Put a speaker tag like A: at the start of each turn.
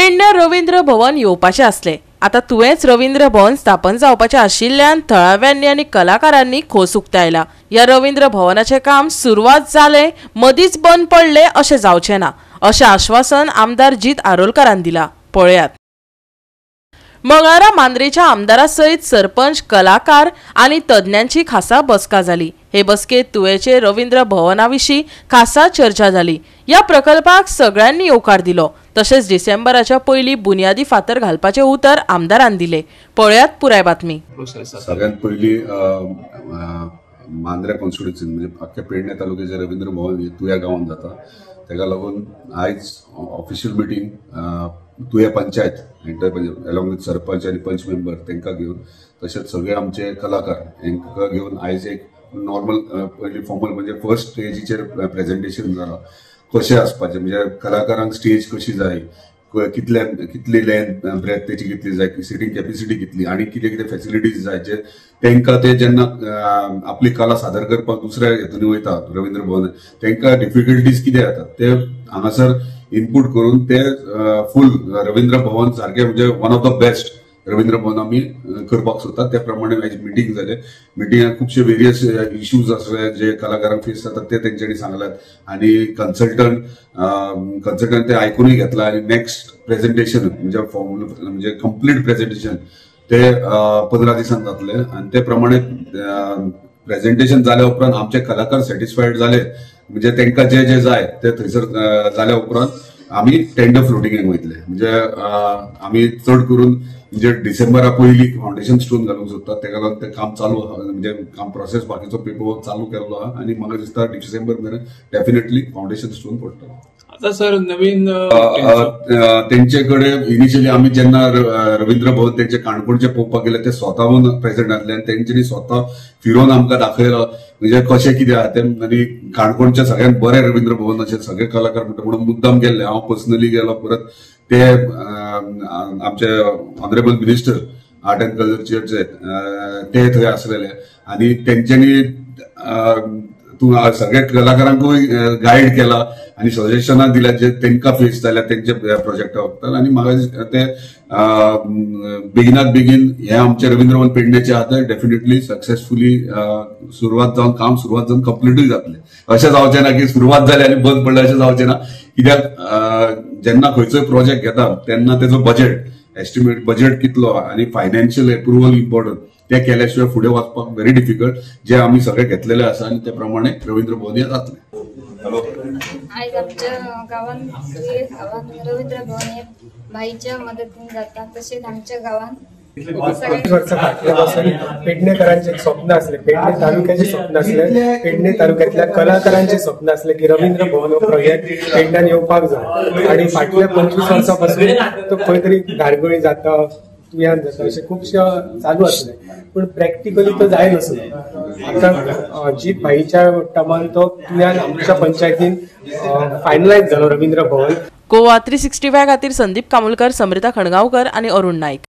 A: पेडणे रवींद्र भवन येवपाचे आसले। आता तुवेंच रवींद्र भवन स्थापन जावपाचे आशिल्ल्यान थळाव्यांनी आनी कलाकारांनी खोस उक्तायला। या रवींद्र भवनाचे काम सुरवात जाले मदींच बंद पडले अशें जावचें ना अशें आश्वासन आमदार जीत आरोलकरान दिला। पळयात। मंगळारा मांद्रेच्या आमदारा सयत सरपंच, कलाकार आनी तज्ञांची खासा बसका जाली। हे बसकेत तुवेचे रवींद्र भवनाविशीं खासा चर्चा जाली। या प्रकल्पाक सगळ्यांनी येवकार दिलो। तशेंच डिसेंबराच्या पयलीं बुनियादी फातर घालपाचे उतर आमदारान दिले। पळयात पुराय बातमी।
B: सगळ्यात पयलीं मांद्रे कॉन्स्टिट्युएन्सी म्हणजे अख्ख्या पेडणे तालुक्याचे रवींद्र भवन तुया गांवांत जाता। तेका लागून आयज ऑफिशियल मिटींग तुया पंचायत अलॉंग विथ सरपंच आनी पंच मेंबर तांकां घेवन तशेंच सगळे आमचे कलाकार हांकां घेवन आयज एक नॉर्मल पयली फॉर्मल म्हणजे फर्स्ट स्टेजीचेर प्रेजेंटेशन जालां कशें आसपाचें म्हणजे कलाकारांक स्टेज कशी जाय, कितली लेंथ ब्रेथ तेची कितली जाय, सिटींग कॅपेसिटी कितली आनी कितें कितें फॅसिलिटीज जाय जे तांकां ते जेन्ना आपली कला सादर करपाक दुसऱ्या हितून वयता रवींद्र भवन तांकां डिफिकल्टीज कितें जातात ते हांगासर इनपूट करून ते फूल रवींद्र भवन सारखे म्हणजे one of the best Ravindra Bhavan आम्ही करपाक सोदतात। त्या प्रमाणे मिटींग जाले। मिटींगाक खुबशे वेरियस इश्यूज असले जे कलाकारांक फेस जातात ते तेंच्यांनी सांगल्यात आनी कन्सल्टंट ते आयकूनय घेतला आनी नेक्स्ट प्रेजेंटेशन म्हणजे कंप्लीट प्रेजेंटेशन ते 15 दिसांनी जातले आनी ते प्रमाणे प्रेजेंटेशन जाल्या उपरांत आमचे कलाकार सॅटिस्फायड जाले म्हणजे तांकां जे जे जाय ते थंयसर जाल्या उपरांत आमी टेंडर फ्लोटिंगाक वयतले। म्हणजे आमी चड करून म्हणजे डिसेंबरा पयलीं फाउंडेशन स्टोन घालूंक सोदतात तेका लागून ते काम चालू आहा म्हणजे काम प्रोसेस बाकीचो पेपर वर्क चालू केल्लो आहा आनी म्हाका दिसता डिसेंबर मेरेन डेफिनेटली फाउंडेशन स्टोन पडटलो।
C: आता सर नवीन
B: तेंचे कडेन इनिशियली आमी जेन्ना रवींद्र भवन तेंचे काणकोणचे पळोवपाक गेले ते स्वताहून प्रेझेंट आसले आनी तेंच्यांनी स्वता फिरोवन आमकां दाखयलो म्हणजे कशें कितें आहा तें आनी काणकोणचे सगळ्यात बरें रवींद्र भवन अशें सगळे कलाकार म्हणटा म्हणून मुद्दाम गेल्ले। हांव पर्सनली गेलो परत ते आमचे ऑनरेबल मिनिस्टर आर्ट अँड कल्चरचे ते थंय आसलेले आनी तेंच्यांनी सगळ्या कलाकारांकूय गायड केला आनी सजेशनां दिल्या जे तांकां फेस जाल्या तेंचे प्रोजेक्टा वखदार आनी म्हाका ते बेगिनात बेगीन हे आमचे रवींद्र भवन पेडणेचे आहा ते डेफिनेटली सक्सेसफुली सुरवात जावन कंप्लीटूय जातले। अशें जावचें ना की सुरवात जाली आनी बंद पडले अशें जावचें ना कित्याक जेन्ना खंयचोय प्रोजेक्ट घेता तेन्ना तेजो बजेट एस्टिमेट बजेट कितलो आनी फायनान्शियल एप्रुवल इम्पॉर्टंट ते केल्याशिवाय फुडें वचपाक व्हेरी डिफिकल्ट जे आमी सगळे घेतलेले आसा आनी त्या प्रमाणे रवींद्र भवन हे जातले।
D: आयज आमच्या गांवांत रवींद्र भवन हे बाईच्या मदतीन जाता। तशेंच आमच्या गांवांत
E: 20 वर्सां फाटल्या पासून पेडणेकरांचे स्वप्न असले, पेडणे तालुक्याचे स्वप्न असले, पेडणे तालुक्यातल्या कलाकारांचे स्वप्न असले की रवींद्र भवन हो प्रोजेक्ट पेडण्यान येवपाक जाय आणि फाटल्या 25 वर्सांपासून तो खंय तरी धारगळी जाता तुयान जाता अशें खुबशे चालू असले पण प्रॅक्टिकली तो जाय नसलो। आता जीत भाईच्या टर्मान तो तुयान आमच्या पंचायतीन फायनलायज जालो रवींद्र भवन।
A: गोवा 365 खातीर संदीप कामुलकर, समृता खणगांवकर आनी अरुण नाईक।